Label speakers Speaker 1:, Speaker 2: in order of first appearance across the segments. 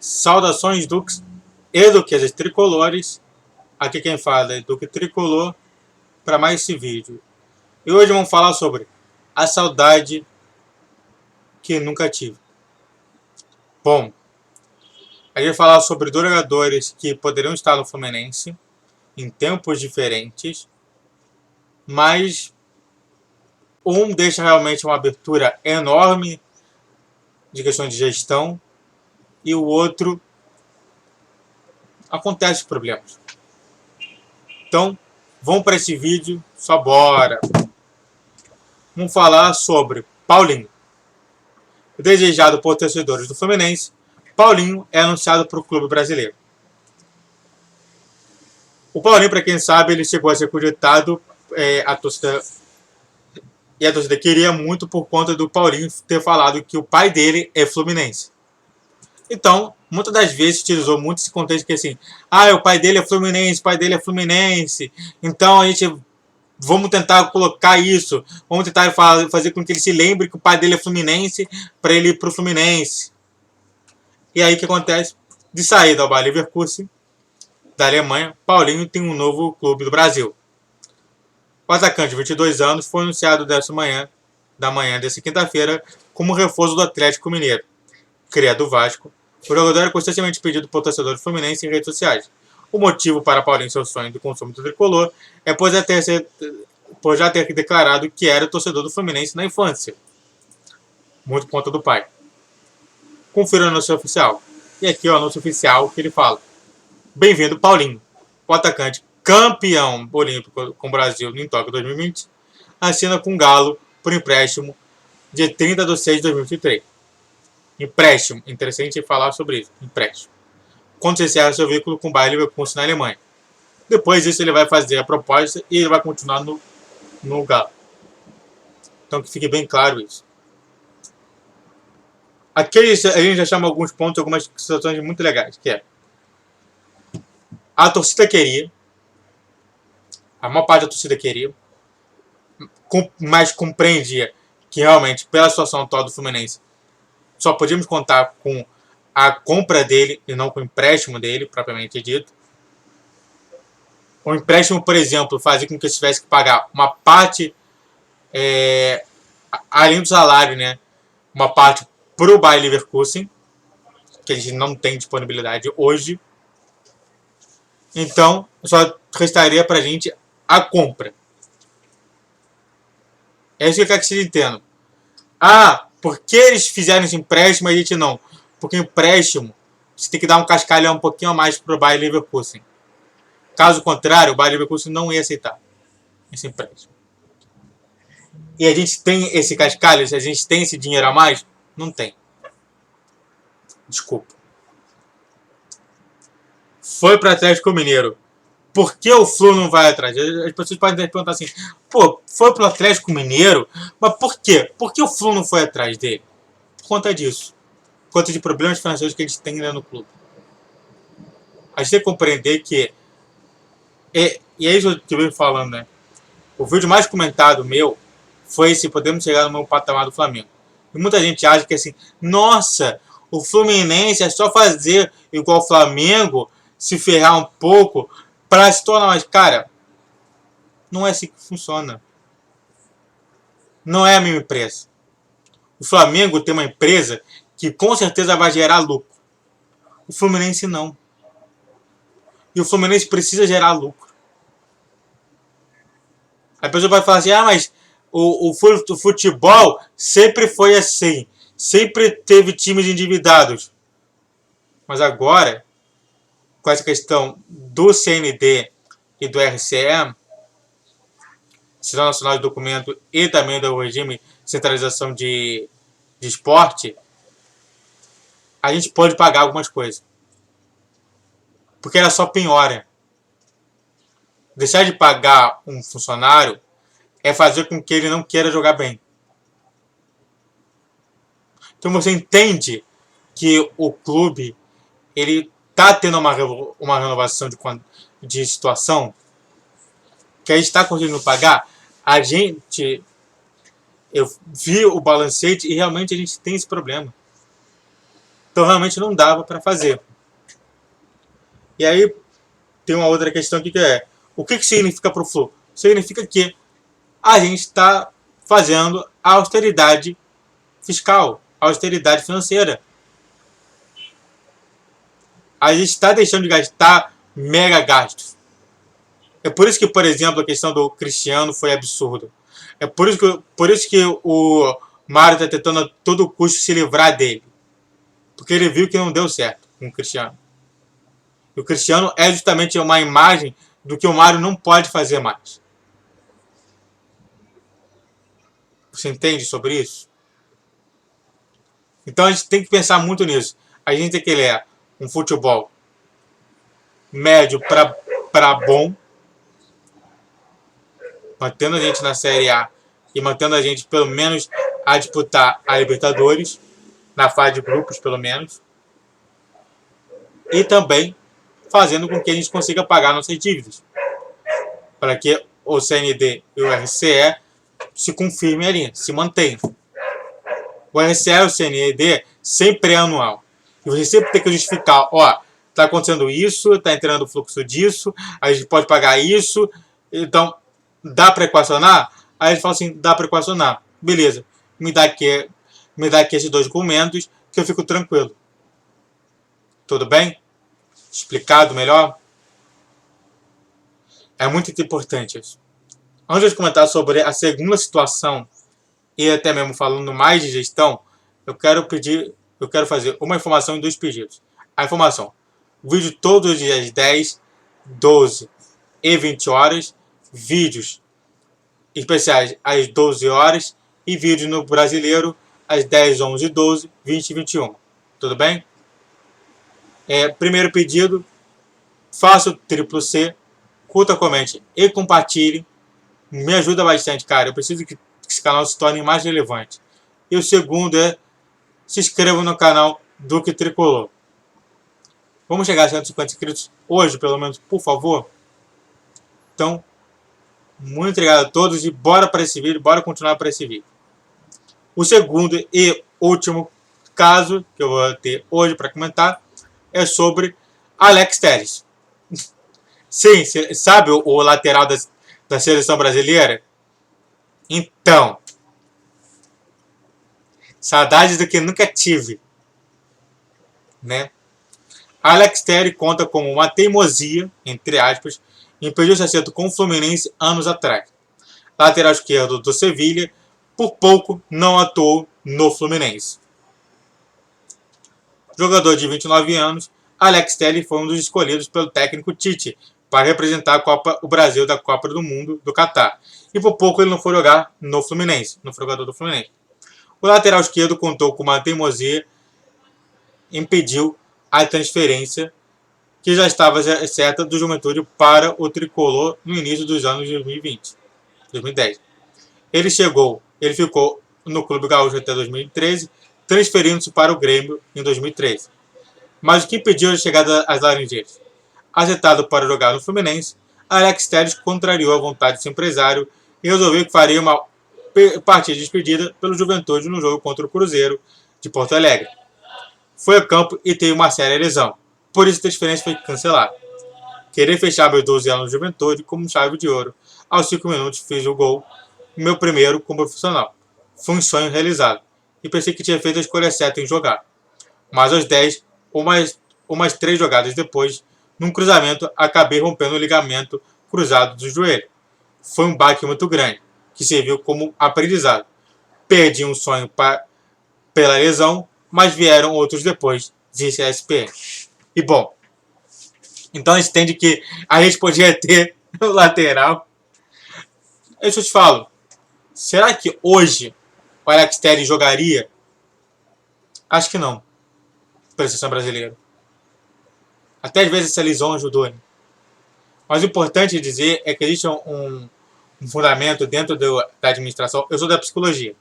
Speaker 1: Saudações Duques e Duquesas Tricolores. Aqui quem fala é Duque Tricolor para mais esse vídeo. E hoje vamos falar sobre a saudade que nunca tive. Bom, a gente vai falar sobre dois jogadores que poderiam estar no Fluminense em tempos diferentes, mas um deixa realmente uma abertura enorme de questões de gestão e o outro acontece problemas. Então, vamos para esse vídeo, só bora! Vamos falar sobre Paulinho. Desejado por torcedores do Fluminense, Paulinho é anunciado para o clube brasileiro. O Paulinho, para quem sabe, ele chegou a ser cogitado, a torcida queria muito por conta do Paulinho ter falado que o pai dele é fluminense. Então, muitas das vezes utilizou muito esse contexto que assim, o pai dele é fluminense, o pai dele é fluminense, então a gente vamos tentar colocar isso, vamos tentar fazer com que ele se lembre que o pai dele é fluminense para ele ir para o Fluminense. E aí o que acontece? De sair do Bayer Leverkusen, da Alemanha, Paulinho tem um novo clube do Brasil. O atacante de 22 anos foi anunciado da manhã dessa quinta-feira como reforço do Atlético Mineiro, cria do Vasco. O jogador é constantemente pedido por torcedores fluminenses em redes sociais. O motivo para Paulinho seu sonho do consumo do tricolor é por já ter declarado que era torcedor do Fluminense na infância, muito por conta do pai. Confira o anúncio oficial. E aqui é o anúncio oficial que ele fala: bem-vindo, Paulinho, o atacante campeão olímpico com o Brasil em Tóquio 2020, assina com o Galo por empréstimo de 30/6/2023. Empréstimo, interessante falar sobre isso, empréstimo. Quando se encerra seu vínculo com o Bayer Leverkusen na Alemanha. Depois disso ele vai fazer a proposta e ele vai continuar no Galo. Então que fique bem claro isso. Aqui a gente já chama alguns pontos, algumas situações muito legais, que é a torcida queria, a maior parte da torcida queria, mas compreendia que realmente, pela situação atual do Fluminense, só podíamos contar com a compra dele e não com o empréstimo dele, propriamente dito. O empréstimo, por exemplo, fazia com que ele tivesse que pagar uma parte, além do salário, né, uma parte para o Bayer Leverkusen, que eles não têm disponibilidade hoje. Então, só restaria para a gente a compra. É isso que eu quero que vocês entendam. Por que eles fizeram esse empréstimo e a gente não? Porque empréstimo, você tem que dar um cascalhão um pouquinho a mais para o Bayer Leverkusen. Caso contrário, o Bayer Leverkusen não ia aceitar esse empréstimo. E a gente tem esse cascalho, a gente tem esse dinheiro a mais? Não tem. Desculpa. Foi para o Atlético Mineiro. Por que o Flu não vai atrás? As pessoas podem perguntar assim, foi para o Atlético Mineiro? Mas por quê? Por que o Flu não foi atrás dele? Por conta disso. Por conta de problemas financeiros que a gente tem no clube. A gente tem que compreender que e é isso que eu venho falando, né? O vídeo mais comentado meu foi se podemos chegar no meu patamar do Flamengo. E muita gente acha que assim, nossa, o Fluminense é só fazer igual o Flamengo, se ferrar um pouco para se tornar mais. Cara, não é assim que funciona. Não é a mesma empresa. O Flamengo tem uma empresa que com certeza vai gerar lucro. O Fluminense não. E o Fluminense precisa gerar lucro. A pessoa vai falar assim, mas o futebol sempre foi assim. Sempre teve times endividados. Mas agora, com essa questão do CND e do RCE, Sistema Nacional de Documento, e também do regime de centralização de esporte, a gente pode pagar algumas coisas. Porque ela só piora. Deixar de pagar um funcionário é fazer com que ele não queira jogar bem. Então você entende que o clube ele está tendo uma renovação de situação que a gente está conseguindo pagar. Eu vi o balancete e realmente a gente tem esse problema. Então realmente não dava para fazer. E aí tem uma outra questão aqui que é: o que significa para o Flu? Significa que a gente está fazendo austeridade fiscal, austeridade financeira. A gente está deixando de gastar mega gastos. É por isso que, por exemplo, a questão do Cristiano foi absurda. É por isso que o Mário está tentando a todo custo se livrar dele. Porque ele viu que não deu certo com o Cristiano. E o Cristiano é justamente uma imagem do que o Mário não pode fazer mais. Você entende sobre isso? Então a gente tem que pensar muito nisso. A gente tem que ler um futebol médio para bom, mantendo a gente na Série A e mantendo a gente pelo menos a disputar a Libertadores, na fase de grupos pelo menos, e também fazendo com que a gente consiga pagar nossas dívidas, para que o CND e o RCE se confirmem ali, se mantenham. O RCE e o CND sempre é anual. E você sempre tem que justificar, ó, tá acontecendo isso, tá entrando o fluxo disso, a gente pode pagar isso, então dá para equacionar? Aí a gente fala assim, dá para equacionar. Beleza, me dá aqui esses dois documentos que eu fico tranquilo. Tudo bem? Explicado melhor? É muito importante isso. Antes de comentar sobre a segunda situação e até mesmo falando mais de gestão, eu quero fazer uma informação em dois pedidos. A informação: vídeo todos os dias 10, 12 e 20 horas, vídeos especiais às 12 horas e vídeo no brasileiro às 10, 11, 12, 20 e 21. Tudo bem? Primeiro pedido: faça o triplo C, curta, comente e compartilhe. Me ajuda bastante, cara. Eu preciso que esse canal se torne mais relevante. E o segundo é: se inscreva no canal Duque Tricolor. Vamos chegar a 150 inscritos hoje, pelo menos, por favor? Então, muito obrigado a todos e bora para esse vídeo, bora continuar para esse vídeo. O segundo e último caso que eu vou ter hoje para comentar é sobre Alex Telles. Sim, sabe o lateral da seleção brasileira? Então, saudades do que nunca tive, né? Alex Telles conta como uma teimosia, entre aspas, impediu seu acerto com o Fluminense anos atrás. Lateral esquerdo do Sevilha, por pouco não atuou no Fluminense. Jogador de 29 anos, Alex Telles foi um dos escolhidos pelo técnico Tite para representar o Brasil da Copa do Mundo do Catar. E por pouco ele não foi jogar no Fluminense, no jogador do Fluminense. O lateral esquerdo contou com uma teimosia, impediu a transferência que já estava certa do Juventude para o tricolor no início dos anos 2010. Ele ficou no Clube Gaúcho até 2013, transferindo-se para o Grêmio em 2013. Mas o que impediu a chegada às Laranjeiras? Acertado para jogar no Fluminense, Alex Telles contrariou a vontade do seu empresário e resolveu que faria uma partida de despedida pelo Juventude no jogo contra o Cruzeiro de Porto Alegre. Foi a campo e teve uma séria lesão, por isso a transferência foi cancelada. Querer fechar meus 12 anos de Juventude como chave de ouro. Aos 5 minutos fiz o gol, meu primeiro como profissional. Foi um sonho realizado e pensei que tinha feito a escolha certa em jogar. Mas aos 10, umas 3 jogadas depois, num cruzamento, acabei rompendo o ligamento cruzado do joelho. Foi um baque muito grande, que serviu como aprendizado. Perdi um sonho pela lesão, mas vieram outros depois, disse a ESPN. E bom, então a gente entende que a gente podia ter o lateral. Deixa eu te falo, será que hoje o Alex Telles jogaria? Acho que não, pela seleção brasileira. Até às vezes essa lesão ajudou, né? Mas o importante dizer é que existe um fundamento dentro da administração. Eu sou da psicologia,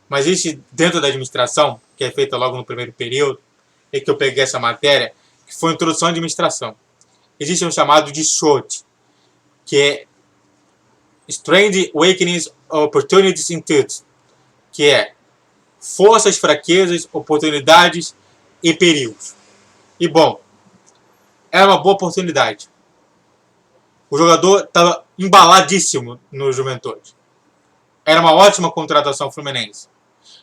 Speaker 1: mas existe dentro da administração, que é feita logo no primeiro período, e que eu peguei essa matéria, que foi a introdução à administração. Existe um chamado de SWOT, que é Strengths, Weaknesses, Opportunities and Threats, que é forças, fraquezas, oportunidades e perigos. E bom, era uma boa oportunidade. O jogador estava embaladíssimo no Juventude. Era uma ótima contratação fluminense.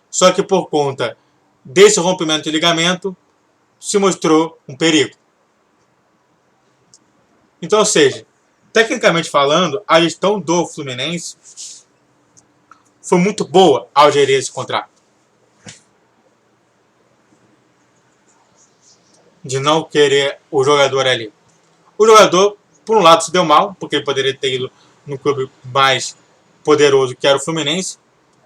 Speaker 1: Só que por conta desse rompimento de ligamento, se mostrou um perigo. Então, ou seja, tecnicamente falando, a gestão do Fluminense foi muito boa ao gerir esse contrato. De não querer o jogador ali. O jogador, por um lado, se deu mal, porque ele poderia ter ido no clube mais poderoso que era o Fluminense.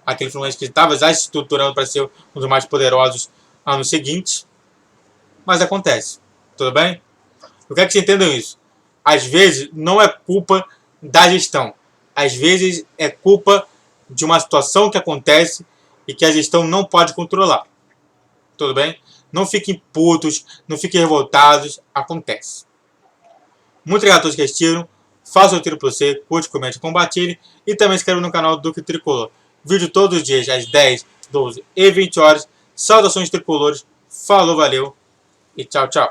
Speaker 1: Aquele Fluminense que estava já se estruturando para ser um dos mais poderosos ano seguinte. Mas acontece. Tudo bem? Eu quero que vocês entendam isso. Às vezes não é culpa da gestão. Às vezes é culpa de uma situação que acontece e que a gestão não pode controlar. Tudo bem? Não fiquem putos, não fiquem revoltados. Acontece. Muito obrigado a todos que assistiram. Faça o tiro para você, curte, comente, compartilhe. E também se inscreva no canal do Duque Tricolor. Vídeo todos os dias, às 10, 12 e 20 horas. Saudações tricolores. Falou, valeu e tchau, tchau.